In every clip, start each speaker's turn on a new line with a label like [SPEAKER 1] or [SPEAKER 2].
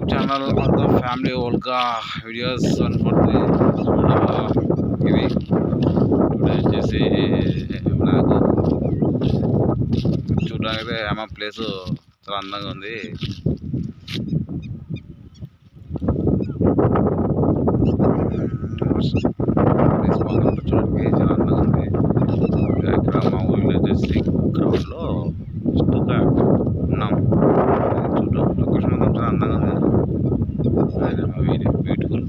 [SPEAKER 1] Channel of the family ఓల్కా videos అనుకుంటే ఇవి టుడే వచ్చేసి నాకు చూడడానికి ఏమో ప్లేస్ చాలా అందంగా ఉంది. చూడడానికి చాలా అందంగా ఉంది. ఇక్కడ మా ఊళ్ళో వచ్చేసి గ్రౌండ్లో ఇష్టంగా ఉన్నాం. చూడడం లొకేషన్ మొత్తం చాలా అందంగా ఉంది. బ్యూటిఫుల్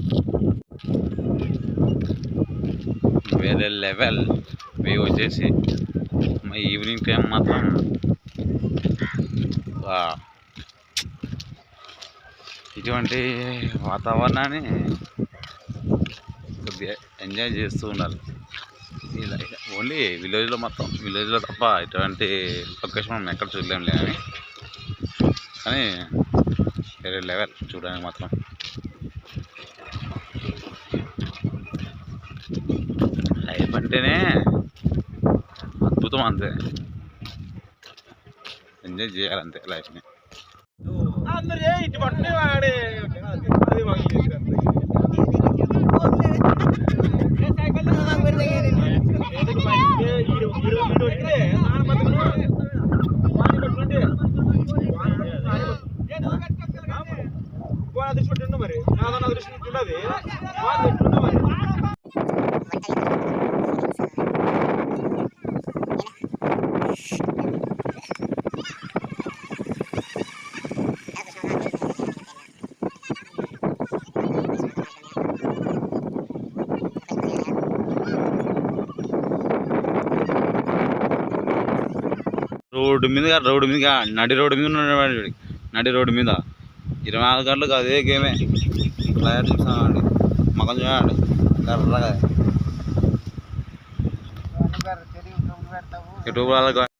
[SPEAKER 1] వేరే లెవెల్ వ్యూ వచ్చేసి మా ఈవినింగ్ టైం మాత్రం ఇటువంటి వాతావరణాన్ని కొద్దిగా ఎంజాయ్ చేస్తూ ఉండాలి. ఇలా ఓన్లీ విలేజ్లో మొత్తం విలేజ్లో తప్ప ఇటువంటి లొకేషన్ మనం ఎక్కడ చూడలేం లేదని, కానీ వేరే లెవెల్ చూడడానికి మాత్రం. లైఫ్ అంటేనే అద్భుతం, అంతే ఎంజాయ్ చేయాలంతే లైఫ్ని.
[SPEAKER 2] మరి
[SPEAKER 1] రోడ్డు మీద నడి రోడ్డు మీద ఉన్నాడు. నడి రోడ్డు మీద 24 గంటలకు అదే గేమే. క్లయర్ చూసామండి, మగం చూడండి కర్రగా యూట్యూబ్ వాళ్ళకి